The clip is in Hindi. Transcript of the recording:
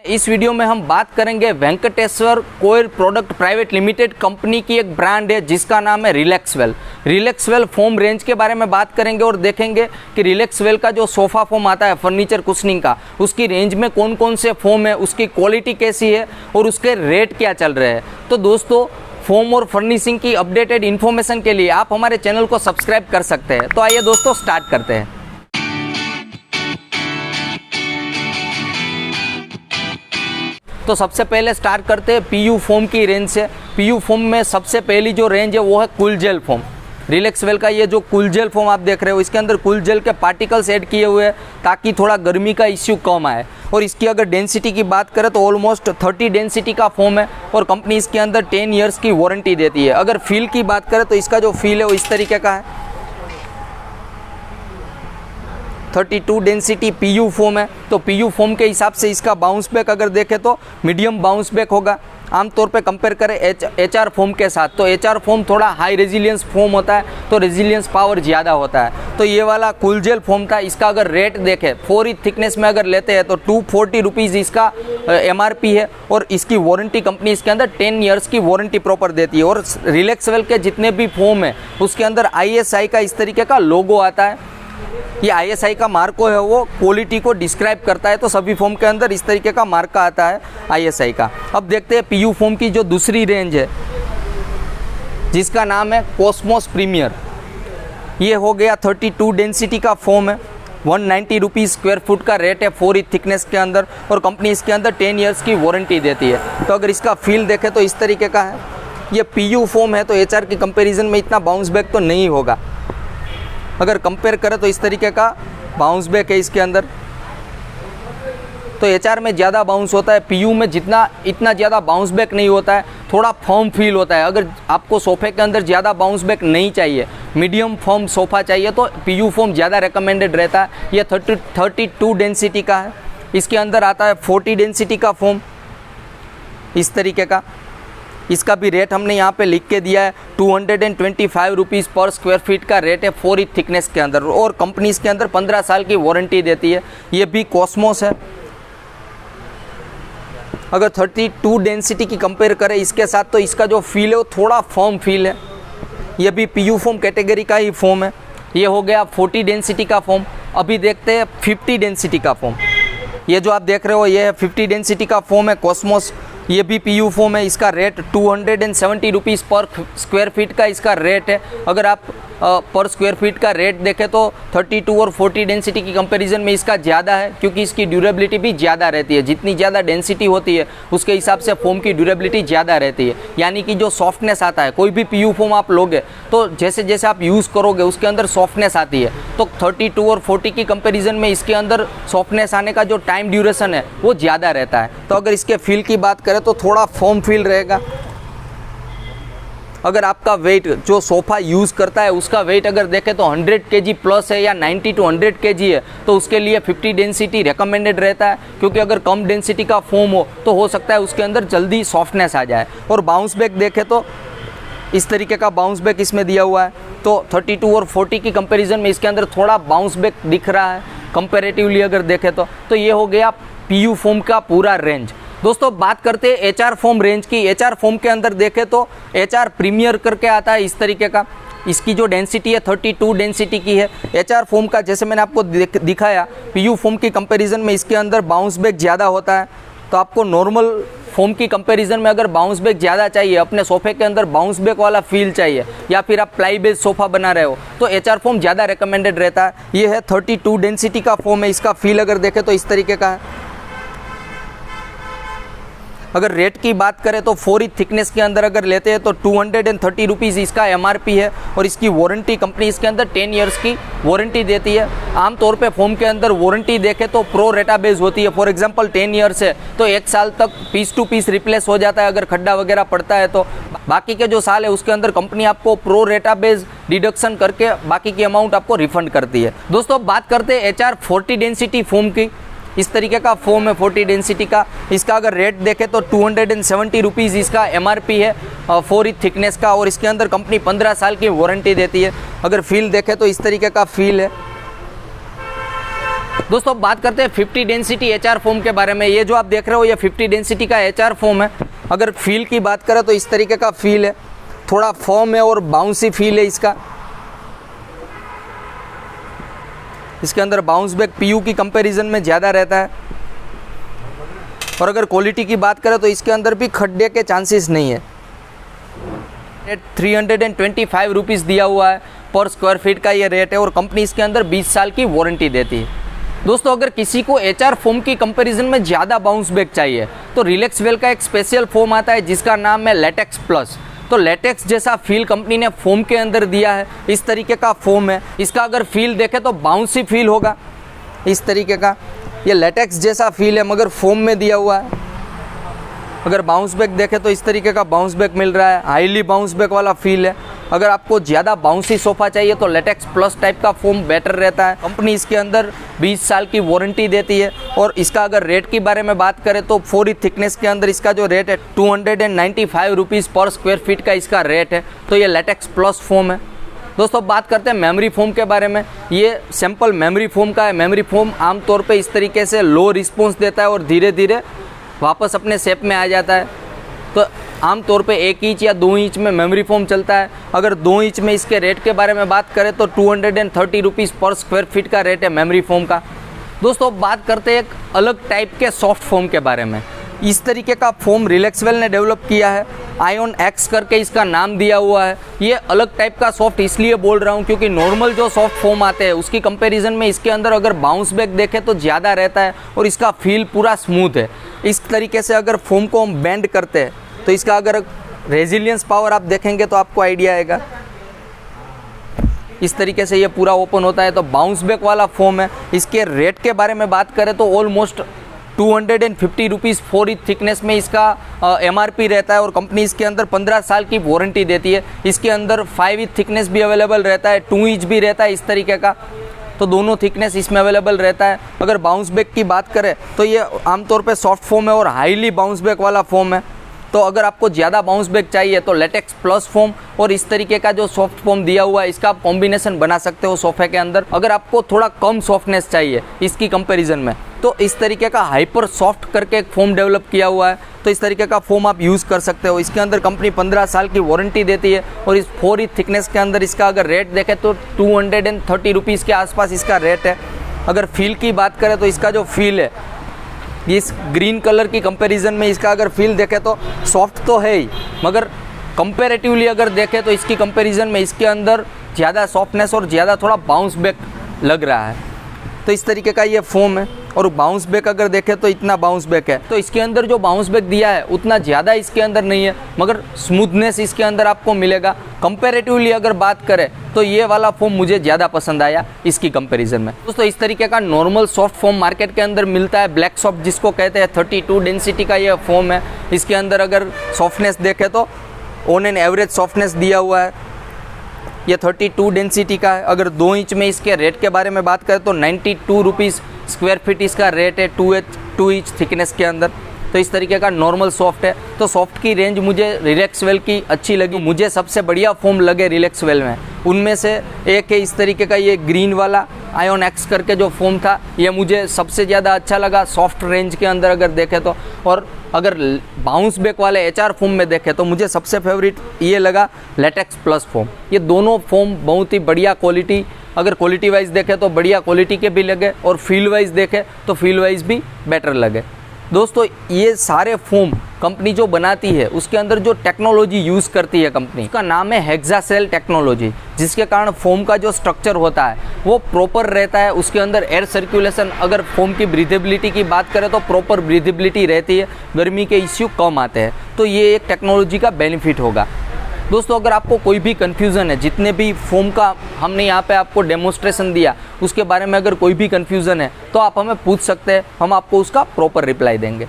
इस वीडियो में हम बात करेंगे वेंकटेश्वर कोयल प्रोडक्ट प्राइवेट लिमिटेड कंपनी की एक ब्रांड है जिसका नाम है रिलैक्सवेल। रिलैक्सवेल फोम रेंज के बारे में बात करेंगे और देखेंगे कि रिलैक्सवेल का जो सोफ़ा फोम आता है फर्नीचर कुशनिंग का, उसकी रेंज में कौन कौन से फोम है, उसकी क्वालिटी कैसी है और उसके रेट क्या चल रहे हैं। तो दोस्तों, फोम और फर्निशिंग की अपडेटेड इन्फॉर्मेशन के लिए आप हमारे चैनल को सब्सक्राइब कर सकते हैं। तो आइए दोस्तों स्टार्ट करते हैं। तो सबसे पहले स्टार्ट करते हैं पीयू फोम की रेंज से। पीयू फोम में सबसे पहली जो रेंज है वो है कूल जेल फोम। रिलैक्सवेल का ये जो कूल जेल फोम आप देख रहे हो, इसके अंदर कूल जेल के पार्टिकल्स ऐड किए हुए हैं ताकि थोड़ा गर्मी का इश्यू कम आए। और इसकी अगर डेंसिटी की बात करें तो ऑलमोस्ट 30 डेंसिटी का फोम है और कंपनी इसके अंदर 10 ईयर्स की वारंटी देती है। अगर फील की बात करें तो इसका जो फील है वो इस तरीके का है। 32 डेंसिटी पीयू फोम है। तो पीयू फोम के हिसाब से इसका बाउंस बैक अगर देखें तो मीडियम बाउंस बैक होगा। आमतौर पे कंपेयर करें एचआर फोम के साथ, तो एचआर फोम थोड़ा हाई रेजिलियंस फोम होता है, तो रेजिलियंस पावर ज़्यादा होता है। तो ये वाला कूल जेल फोम था, इसका अगर रेट देखें 4 इंच थिकनेस में अगर लेते हैं तो 240 रुपीज़ इसका एमआरपी है। और इसकी वारंटी कंपनी इसके अंदर 10 ईयर्स की वारंटी प्रॉपर देती है। और रिलैक्सवेल के जितने भी फोम है उसके अंदर ISI का इस तरीके का लोगो आता है। ये ISI का मार्को है, वो क्वालिटी को डिस्क्राइब करता है। तो सभी फोम के अंदर इस तरीके का मार्क आता है ISI का। अब देखते हैं पीयू फोम की जो दूसरी रेंज है जिसका नाम है कॉस्मोस प्रीमियर। ये हो गया 32 डेंसिटी का फोम है। 190 रुपीज़ स्क्वायर फुट का रेट है 4 इंच थिकनेस के अंदर और कंपनी इसके अंदर 10 ईयर्स की वारंटी देती है। तो अगर इसका फील देखें तो इस तरीके का है। ये पीयू फोम है तो HR की कंपेरिजन में इतना बाउंस बैक तो नहीं होगा। अगर कंपेयर करें तो इस तरीके का बाउंस बैक है इसके अंदर। तो HR में ज़्यादा बाउंस होता है, पीयू में इतना ज़्यादा बाउंस बैक नहीं होता है, थोड़ा फर्म फील होता है। अगर आपको सोफ़े के अंदर ज़्यादा बाउंस बैक नहीं चाहिए, मीडियम फर्म सोफ़ा चाहिए, तो पीयू फोम ज़्यादा रिकमेंडेड रहता है। ये 32 डेंसिटी का है। इसके अंदर आता है 40 डेंसिटी का फोम इस तरीके का। इसका भी रेट हमने यहाँ पे लिख के दिया है। 225 रुपीज़ पर स्क्वायर फीट का रेट है 4 इंच थिकनेस के अंदर। और कंपनी इसके अंदर 15 साल की वारंटी देती है। ये भी कॉस्मोस है। अगर 32 डेंसिटी की कंपेयर करें इसके साथ तो इसका जो फील है वो थोड़ा फर्म फील है। ये भी पीयू फोम कैटेगरी का ही फोम है। ये हो गया 40 डेंसिटी का फोम। अभी देखते हैं 50 डेंसिटी का फोम। ये जो आप देख रहे हो ये है 50 डेंसिटी का फोम है कॉस्मोस। ये भी पीयू फोम है। इसका रेट 270 रुपीज़ पर स्क्वायर फीट का इसका रेट है। अगर आप पर स्क्वायर फीट का रेट देखें तो 32 और 40 डेंसिटी की कंपैरिजन में इसका ज़्यादा है, क्योंकि इसकी ड्यूरेबिलिटी भी ज़्यादा रहती है। जितनी ज़्यादा डेंसिटी होती है उसके हिसाब से फोम की ड्यूरेबिलिटी ज़्यादा रहती है, यानी कि जो सॉफ्टनेस आता है। कोई भी पीयू फोम आप लोगे तो जैसे जैसे आप यूज़ करोगे उसके अंदर सॉफ्टनेस आती है। तो 32 और 40 की कंपेरिजन में इसके अंदर सॉफ्टनेस आने का जो टाइम ड्यूरेशन है वो ज़्यादा रहता है। तो अगर इसके फील की बात करें तो थोड़ा फर्म फील रहेगा। अगर आपका वेट जो सोफ़ा यूज़ करता है उसका वेट अगर देखें तो 100 kg प्लस है या 90 to 100 kg है तो उसके लिए 50 डेंसिटी रिकमेंडेड रहता है, क्योंकि अगर कम डेंसिटी का फोम हो सकता है उसके अंदर जल्दी सॉफ्टनेस आ जाए। और बाउंस बैक देखें तो इस तरीके का बाउंस बैक इसमें दिया हुआ है। तो 32 और 40 की कंपेरिजन में इसके अंदर थोड़ा बाउंस बैक दिख रहा है कंपेरेटिवली अगर देखें तो ये हो गया पीयू फोम का पूरा रेंज। दोस्तों, बात करते हैं HR फोम रेंज की। HR फोम के अंदर देखें तो HR प्रीमियर करके आता है इस तरीके का। इसकी जो डेंसिटी है 32 डेंसिटी की है। HR फोम का जैसे मैंने आपको दिखाया, पीयू फोम की कंपैरिजन में इसके अंदर बाउंस बैक ज़्यादा होता है। तो आपको नॉर्मल फोम की कंपैरिजन में अगर बाउंस बैक ज़्यादा चाहिए, अपने सोफ़े के अंदर बाउंस बैक वाला फील चाहिए, या फिर आप प्लाई बेस सोफ़ा बना रहे हो तो HR फोम ज़्यादा रिकमेंडेड रहता है। ये है 32 डेंसिटी का फोम है। इसका फील अगर देखें तो इस तरीके का है। अगर रेट की बात करें तो 4 इंच थिकनेस के अंदर अगर लेते हैं तो 230 रुपीज़ इसका MRP है। और इसकी वारंटी कंपनी इसके अंदर 10 ईयर्स की वारंटी देती है। आमतौर पे फोम के अंदर वारंटी देखें तो प्रो रेटा बेस होती है। फॉर एग्जांपल 10 ईयर्स है तो 1 साल तक पीस टू पीस रिप्लेस हो जाता है अगर खड्डा वगैरह पड़ता है तो। बाकी के जो साल है उसके अंदर कंपनी आपको प्रो रेटा बेस डिडक्शन करके बाकी की अमाउंट आपको रिफंड करती है। दोस्तों, बात करते हैं HR 40 डेंसिटी फोम की। इस तरीके का फोम है 40 डेंसिटी का। इसका अगर रेट देखें तो 270 रुपीज़ इसका MRP है 4 इंच थिकनेस का। और इसके अंदर कंपनी 15 साल की वारंटी देती है। अगर फील देखें तो इस तरीके का फील है। दोस्तों बात करते हैं 50 डेंसिटी HR फोम के बारे में। ये जो आप देख रहे हो ये 50 डेंसिटी का HR फोम है। अगर फील की बात करें तो इस तरीके का फील है, थोड़ा फॉर्म है और बाउंसी फील है इसका। इसके अंदर बाउंस बैक PU की कंपैरिजन में ज़्यादा रहता है। और अगर क्वालिटी की बात करें तो इसके अंदर भी खड्डे के चांसेस नहीं है। 325 रुपीज़ दिया हुआ है पर स्क्वायर फीट का ये रेट है और कंपनी इसके अंदर 20 साल की वारंटी देती है। दोस्तों अगर किसी को HR फोम की कंपैरिजन में ज़्यादा बाउंस बैक चाहिए तो रिलैक्सवेल का एक स्पेशल फोम आता है जिसका नाम है लेटेक्स प्लस। तो लेटेक्स जैसा फील कंपनी ने फोम के अंदर दिया है, इस तरीके का फोम है। इसका अगर फील देखें तो बाउंसी फील होगा इस तरीके का। ये लेटेक्स जैसा फील है मगर फोम में दिया हुआ है। अगर बाउंस बैक देखें तो इस तरीके का बाउंस बैक मिल रहा है, हाईली बाउंस बैक वाला फील है। अगर आपको ज़्यादा बाउंसी सोफ़ा चाहिए तो लेटेक्स प्लस टाइप का फोम बेटर रहता है। कंपनी इसके अंदर 20 साल की वारंटी देती है। और इसका अगर रेट की बारे में बात करें तो 4 इंच थिकनेस के अंदर इसका जो रेट है 295 रुपीज़ पर स्क्वायर फीट का इसका रेट है। तो ये लेटेक्स प्लस फोम है। दोस्तों बात करते हैं मेमोरी फोम के बारे में। ये सैम्पल मेमोरी फोम का है। मेमोरी फोम आमतौर पे इस तरीके से लो रिस्पॉन्स देता है और धीरे धीरे वापस अपने शेप में आ जाता है। तो आमतौर पे 1 इंच या 2 इंच में मेमोरी फोम चलता है। अगर 2 इंच में इसके रेट के बारे में बात करें तो 230 रुपीज़ पर स्क्वायर फीट का रेट है मेमोरी फोम का। दोस्तों बात करते हैं एक अलग टाइप के सॉफ्ट फोम के बारे में। इस तरीके का फोम रिलैक्सवेल ने डेवलप किया है, आयन एक्स करके इसका नाम दिया हुआ है। ये अलग टाइप का सॉफ्ट इसलिए बोल रहा हूँ क्योंकि नॉर्मल जो सॉफ्ट फोम आते हैं उसकी कंपैरिजन में इसके अंदर अगर बाउंस बैक देखें तो ज़्यादा रहता है और इसका फील पूरा स्मूथ है। इस तरीके से अगर फोम को हम बेंड करते हैं तो इसका अगर रेजिलियंस पावर आप देखेंगे तो आपको आइडिया आएगा। इस तरीके से ये पूरा ओपन होता है। तो बाउंस बैक वाला फोम है। इसके रेट के बारे में बात करें तो ऑलमोस्ट 250 रुपीज़ 4 इंच थिकनेस में इसका MRP रहता है और कंपनी इसके अंदर 15 साल की वारंटी देती है। इसके अंदर 5 इंच थिकनेस भी अवेलेबल रहता है, 2 इंच भी रहता है इस तरीके का। तो दोनों थिकनेस इसमें अवेलेबल रहता है। अगर बाउंस बैक की बात करें तो ये आमतौर पे सॉफ्ट फोम है और हाईली बाउंस बैक वाला फोम है। तो अगर आपको ज़्यादा बाउंस बैक चाहिए तो लेटेक्स प्लस फोम और इस तरीके का जो सॉफ्ट फोम दिया हुआ है इसका आप कॉम्बिनेशन बना सकते हो सोफे के अंदर। अगर आपको थोड़ा कम सॉफ्टनेस चाहिए इसकी कंपैरिजन में तो इस तरीके का हाइपर सॉफ्ट करके एक फोम डेवलप किया हुआ है। तो इस तरीके का फोम आप यूज़ कर सकते हो। इसके अंदर कंपनी 15 साल की वारंटी देती है और इस 4 इंच थिकनेस के अंदर इसका अगर रेट देखें तो 230 रुपीज़ के आसपास इसका रेट है। अगर फील की बात करें तो इसका जो फील है इस ग्रीन कलर की कंपैरिजन में इसका अगर फील देखें तो सॉफ्ट तो है ही मगर कंपैरेटिवली अगर देखें तो इसकी कंपैरिजन में इसके अंदर ज़्यादा सॉफ्टनेस और ज़्यादा थोड़ा बाउंस बैक लग रहा है। तो इस तरीके का ये फोम है और बाउंस बैक अगर देखें तो इतना बाउंस बैक है। तो इसके अंदर जो बाउंस बैक दिया है उतना ज़्यादा इसके अंदर नहीं है मगर स्मूथनेस इसके अंदर आपको मिलेगा। कंपैरेटिवली अगर बात करें तो ये वाला फोम मुझे ज़्यादा पसंद आया इसकी कंपैरिजन में। दोस्तों इस तरीके का नॉर्मल सॉफ्ट फोम मार्केट के अंदर मिलता है। ब्लैक सॉफ्ट जिसको कहते हैं 32 डेंसिटी का ये फोम है। इसके अंदर अगर सॉफ्टनेस देखें तो ऑन एन एवरेज सॉफ्टनेस दिया हुआ है। ये 32 डेंसिटी का है। अगर 2 इंच में इसके रेट के बारे में बात करें तो 92 रुपीज़ स्क्वायर फीट इसका रेट है 2 इंच थिकनेस के अंदर। तो इस तरीके का नॉर्मल सॉफ्ट है। तो सॉफ्ट की रेंज मुझे रिलैक्सवेल की अच्छी लगी। मुझे सबसे बढ़िया फोम लगे रिलैक्सवेल में। उनमें से एक है इस तरीके का ये ग्रीन वाला आयन एक्स करके जो फोम था ये मुझे सबसे ज़्यादा अच्छा लगा सॉफ्ट रेंज के अंदर अगर देखें तो। और अगर बाउंस बैक वाले HR फोम में देखें तो मुझे सबसे फेवरेट ये लगा लेटेक्स प्लस फोम। ये दोनों फोम बहुत ही बढ़िया क्वालिटी, अगर क्वालिटी वाइज देखें तो बढ़िया क्वालिटी के भी लगे और फील वाइज देखें तो फील वाइज भी बेटर लगे। दोस्तों ये सारे फोम कंपनी जो बनाती है उसके अंदर जो टेक्नोलॉजी यूज़ करती है कंपनी उसका नाम है हेक्सासेल टेक्नोलॉजी, जिसके कारण फोम का जो स्ट्रक्चर होता है वो प्रॉपर रहता है। उसके अंदर एयर सर्कुलेशन, अगर फोम की ब्रीथेबिलिटी की बात करें तो प्रॉपर ब्रीथेबिलिटी रहती है, गर्मी के इश्यू कम आते हैं। तो ये एक टेक्नोलॉजी का बेनिफिट होगा। दोस्तों अगर आपको कोई भी कन्फ्यूज़न है, जितने भी फोम का हमने यहाँ पे आपको डेमोस्ट्रेशन दिया उसके बारे में अगर कोई भी कन्फ्यूज़न है तो आप हमें पूछ सकते हैं, हम आपको उसका प्रॉपर रिप्लाई देंगे।